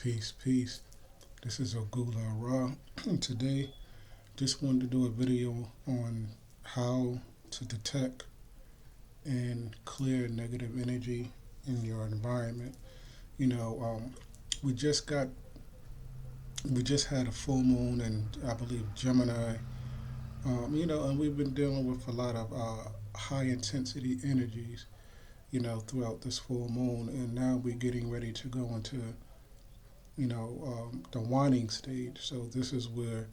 Peace, peace. This is Ogula Ra. Today, just wanted to do a video on how to detect and clear negative energy in your environment. You know, we just got we just had a full moon, and I believe Gemini. And we've been dealing with a lot of high intensity energies. Throughout this full moon, and now we're getting ready to go into the waning stage. So this is where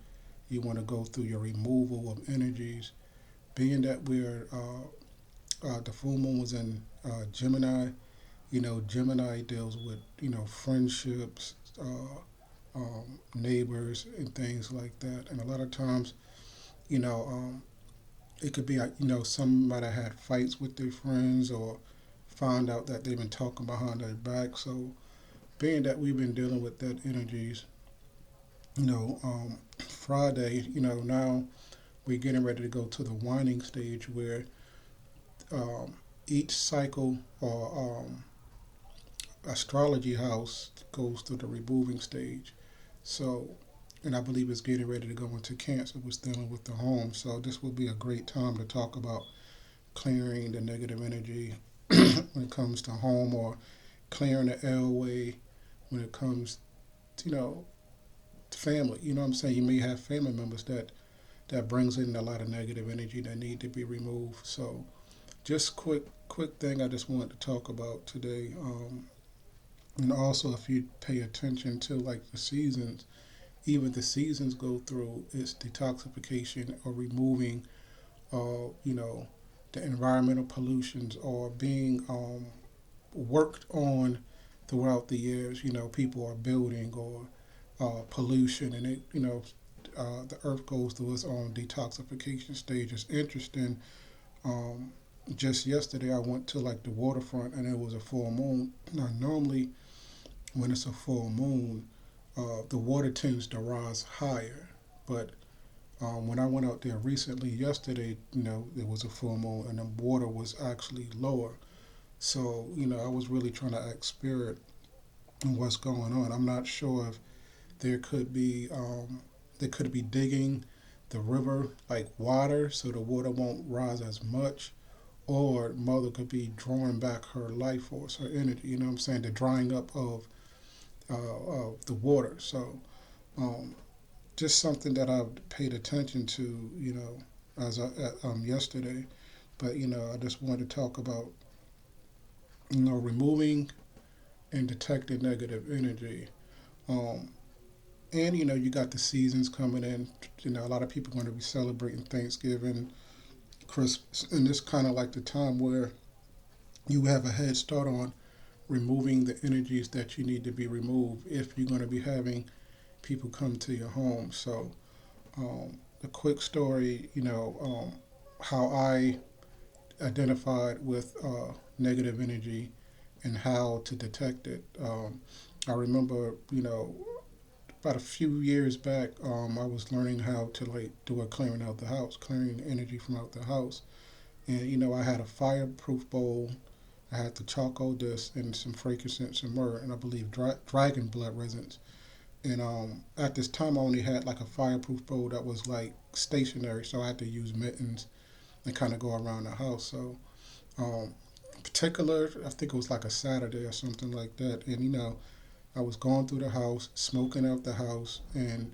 you want to go through your removal of energies. Being that the full moon was in Gemini. Gemini deals with friendships, neighbors, and things like that. And a lot of times, you know, um, it could be somebody had fights with their friends or found out that they've been talking behind their back. So being that we've been dealing with that energies, Friday, now we're getting ready to go to the winding stage where um, each cycle or astrology house goes through the removing stage. So, and I believe it's getting ready to go into Cancer, was dealing with the home. So this will be a great time to talk about clearing the negative energy when it comes to home, or clearing the airway when it comes to, family. You know what I'm saying? You may have family members that brings in a lot of negative energy that need to be removed. So just quick thing I just wanted to talk about today. And also, if you pay attention to like the seasons, even the seasons go through its detoxification or removing, you know, the environmental pollutions, or being worked on throughout the years. People are building, or pollution, and the earth goes through its own detoxification stage. It's interesting. Um, just yesterday, I went to like the waterfront, and it was a full moon. Now, normally, when it's a full moon, the water tends to rise higher. But when I went out there recently, yesterday, it was a full moon, and the water was actually lower. So, I was really trying to ask spirit what's going on. I'm not sure if there could be they could be digging the river like water, so the water won't rise as much, or mother could be drawing back her life force, her energy. You know what I'm saying? The drying up of the water. So um, just something that I've paid attention to, as yesterday. But I just wanted to talk about removing and detecting negative energy. Um, and you got the seasons coming in. A lot of people are going to be celebrating Thanksgiving, Christmas, and this kind of like the time where you have a head start on removing the energies that you need to be removed if you're going to be having people come to your home. So, a quick story, how I identified with negative energy and how to detect it. I remember, about a few years back, I was learning how to like do a clearing out the house, clearing energy from out the house. And I had a fireproof bowl. I had the charcoal dust and some frankincense and myrrh, and I believe dragon blood resins. And at this time, I only had like a fireproof bowl that was like stationary, so I had to use mittens and kind of go around the house. So, particular, I think it was like a Saturday or something like that, and I was going through the house, smoking out the house, and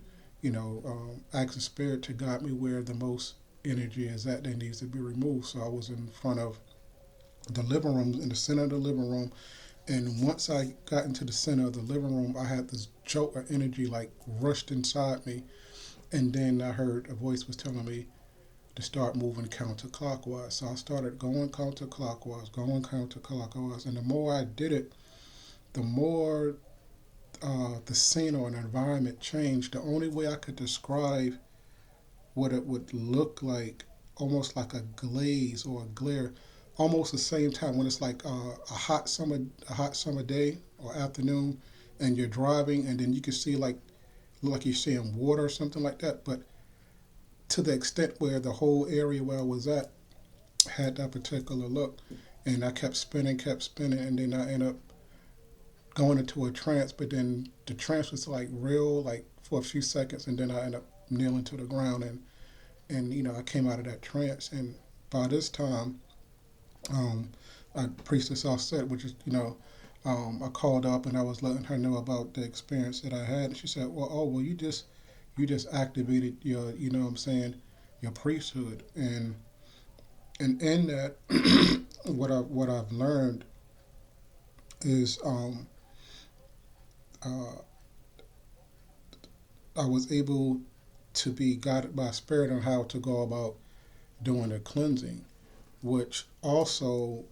asking spirit to guide me where the most energy is at that needs to be removed. So I was in front of the living room, in the center of the living room, and once I got into the center of the living room, I had this jolt of energy like rushed inside me, and then I heard a voice was telling me to start moving counterclockwise. So I started going counterclockwise, and the more I did it, the more the scene or an environment changed. The only way I could describe what it would look like, almost like a glaze or a glare, almost the same time when it's like a hot summer day or afternoon, and you're driving, and then you can see like you're seeing water or something like that, but to the extent where the whole area where I was at had that particular look, and I kept spinning, and then I ended up going into a trance, but then the trance was like real, like for a few seconds, and then I ended up kneeling to the ground, and I came out of that trance, and by this time, um, a priestess offset, which is I called up and I was letting her know about the experience that I had, and she said, "Well, oh, well, you just activated your, what I'm saying, your priesthood." And in that, what I've learned is uh, I was able to be guided by spirit on how to go about doing the cleansing, which also,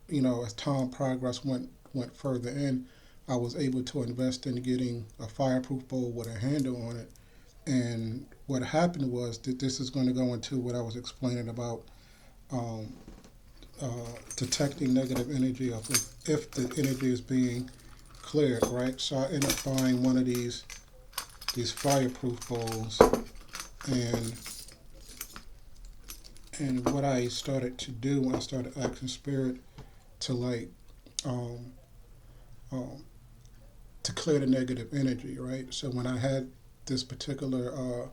as time progressed, went further in, I was able to invest in getting a fireproof bowl with a handle on it. And what happened was that this is going to go into what I was explaining about um, detecting negative energy of if the energy is being cleared, right? So I ended up buying one of these fireproof bowls, and what I started to do when I started asking spirit to um, um, to clear the negative energy, right? So when I had this particular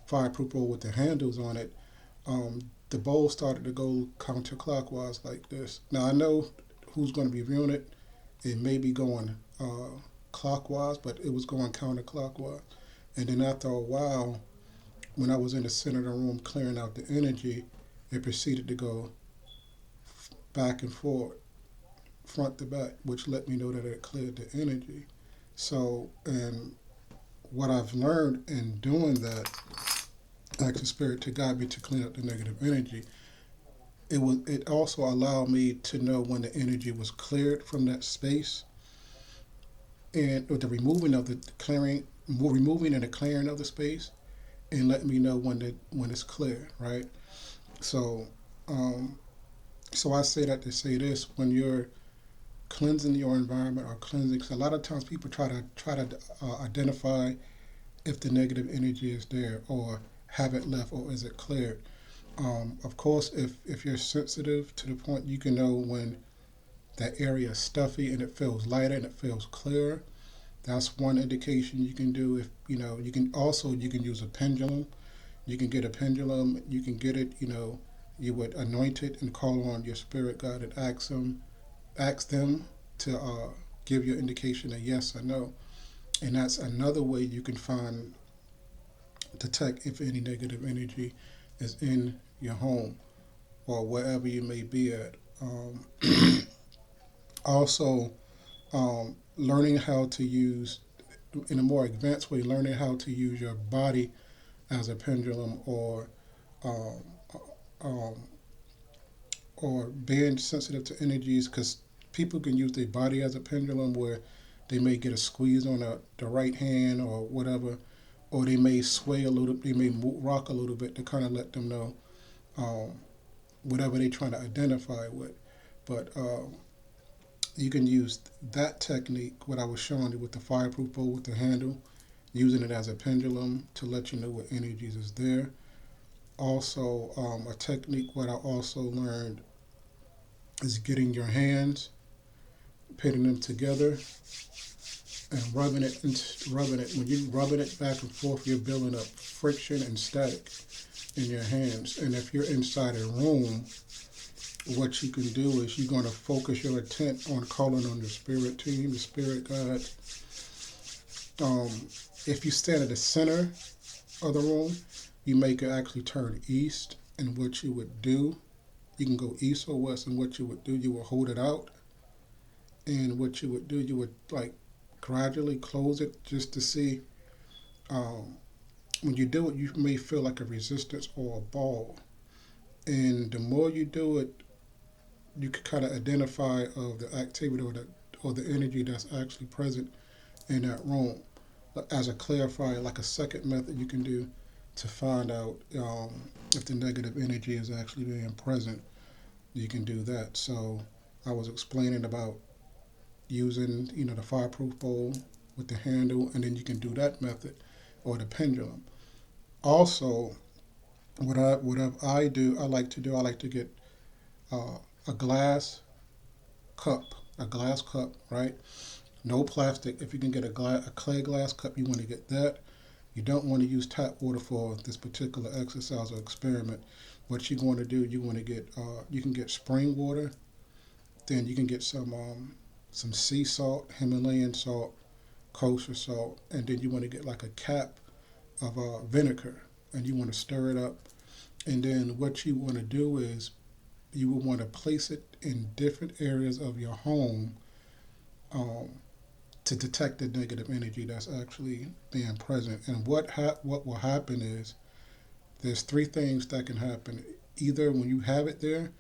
fireproof bowl with the handles on it, the bowl started to go counterclockwise like this. Now I know who's going to be viewing it. It may be going clockwise, but it was going counterclockwise. And then after a while, when I was in the center of the room clearing out the energy, it proceeded to go back and forth, front to back, which let me know that it cleared the energy. So, and what I've learned in doing that, asking spirit to guide me to clean up the negative energy, it also allowed me to know when the energy was cleared from that space, and with the removing and the clearing of the space, and letting me know when it's clear, right? So, um, so I say that to say this: when you're cleansing your environment or cleansing, 'cause a lot of times people try to identify if the negative energy is there or have it left or is it cleared. Of course, if you're sensitive to the point, you can know when that area is stuffy and it feels lighter and it feels clearer. That's one indication you can do. If you can use a pendulum. You can get a pendulum. You can get it. You would anoint it and call on your spirit guide and ask them to give you an indication of yes or no. And that's another way you can detect if any negative energy is in your home or wherever you may be at. Also, learning how to use, in a more advanced way, learning how to use your body as a pendulum, um, um, or being sensitive to energies, because people can use their body as a pendulum where they may get a squeeze on the right hand or whatever, or they may sway a little, they may rock a little bit to kind of let them know um, whatever they're trying to identify with. But you can use that technique, what I was showing you with the fireproof bowl with the handle, using it as a pendulum to let you know what energies is there. Also, a technique what I also learned is getting your hands, pitting them together, and rubbing it. When you're rubbing it back and forth, you're building up friction and static in your hands. And if you're inside a room, what you can do is you're going to focus your intent on calling on the spirit team, the spirit guide. Um, if you stand at the center of the room, you make it actually turn east. And what you would do, you can go east or west. And what you would do, you will hold it out. And what you would do, you would like gradually close it just to see. Um, when you do it, you may feel like a resistance or a ball. And the more you do it, you can kind of identify of the activity or the energy that's actually present in that room. As a clarifier, like a second method you can do to find out if the negative energy is actually being present, you can do that. So I was explaining about using the fireproof bowl with the handle, and then you can do that method or the pendulum. Also, I like to get uh, a glass a glass cup, right? No plastic. If you can get a clay glass cup, you want to get that. You don't want to use tap water for this particular exercise or experiment. What you're going to do, you want to get you can get spring water. Then you can get some sea salt, Himalayan salt, kosher salt, and then you want to get like a cap of vinegar, and you want to stir it up. And then what you want to do is you will want to place it in different areas of your home um, to detect the negative energy that's actually being present. And what will happen is there's three things that can happen. Either when you have it there,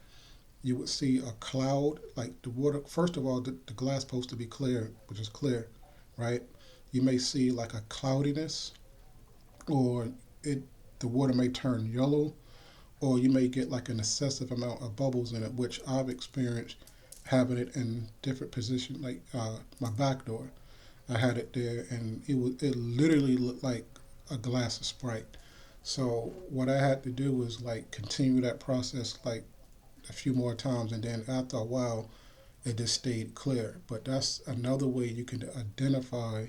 you would see a cloud, like the water. First of all, the glass supposed to be clear, which is clear, right? You may see like a cloudiness, or it the water may turn yellow, or you may get like an excessive amount of bubbles in it, which I've experienced having it in different positions, like my back door. I had it there, and it literally looked like a glass of Sprite. So what I had to do was like continue that process like a few more times, and then after a while, it just stayed clear. But that's another way you can identify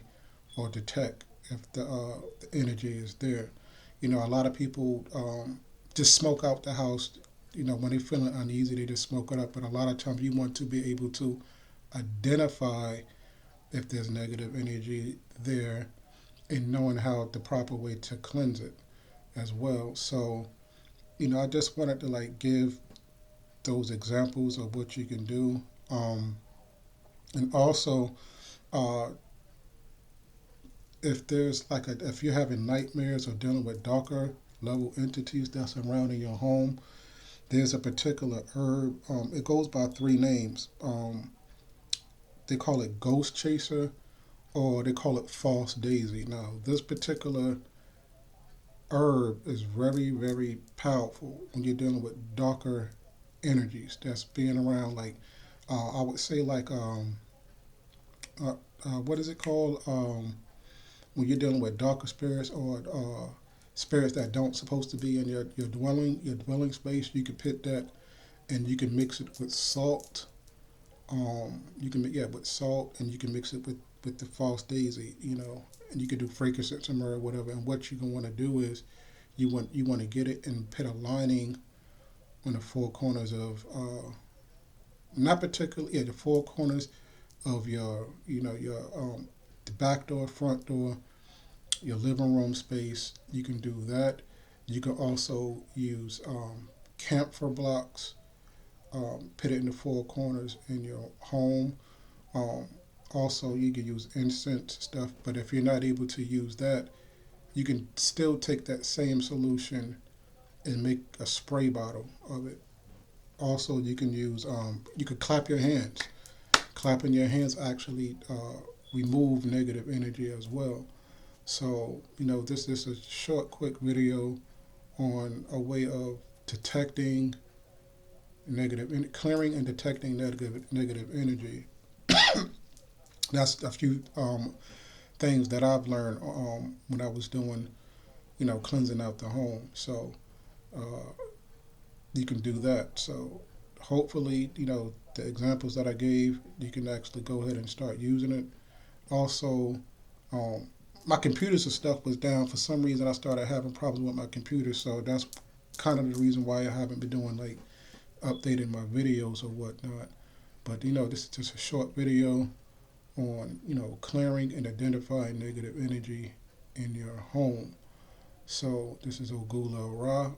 or detect if the energy is there. You know, a lot of people just smoke out the house. You know, when they're feeling uneasy, they just smoke it up. But a lot of times, you want to be able to identify if there's negative energy there, and knowing how the proper way to cleanse it as well. So, you know, I just wanted to like give those examples of what you can do. And also, uh, if there's like if you're having nightmares or dealing with darker level entities that's surrounding your home, there's a particular herb. It goes by three names. They call it ghost chaser, or they call it false daisy. Now, this particular herb is very, very powerful when you're dealing with darker energies that's being around. Like, I would say, like, uh, what is it called? When you're dealing with darker spirits, or spirits that don't supposed to be in your dwelling space, you can pick that and you can mix it with salt. You can yeah with salt, and you can mix it with the false daisy, you know, and you can do frankincense or myrrh or whatever. And what you're gonna want to do is you want to get it and put a lining on the four corners of not particularly, yeah, the four corners of your, you know, your the back door, front door, your living room space. You can do that. You can also use camphor blocks. Put it in the four corners in your home. Um, Also, you can use incense stuff, but if you're not able to use that, you can still take that same solution and make a spray bottle of it. Also, you can use you could clap your hands. Clapping your hands actually remove negative energy as well. So, you know, this is a short, quick video on a way of detecting clearing and detecting negative energy. That's a few things that I've learned when I was doing, you know, cleansing out the home. So uh, you can do that. So hopefully, you know, the examples that I gave, you can actually go ahead and start using it. Also, um, my computers and stuff was down for some reason. I started having problems with my computer, so that's kind of the reason why I haven't been doing like updating my videos or whatnot. But you know, this is just a short video on, you know, clearing and identifying negative energy in your home. So this is Ogula Ra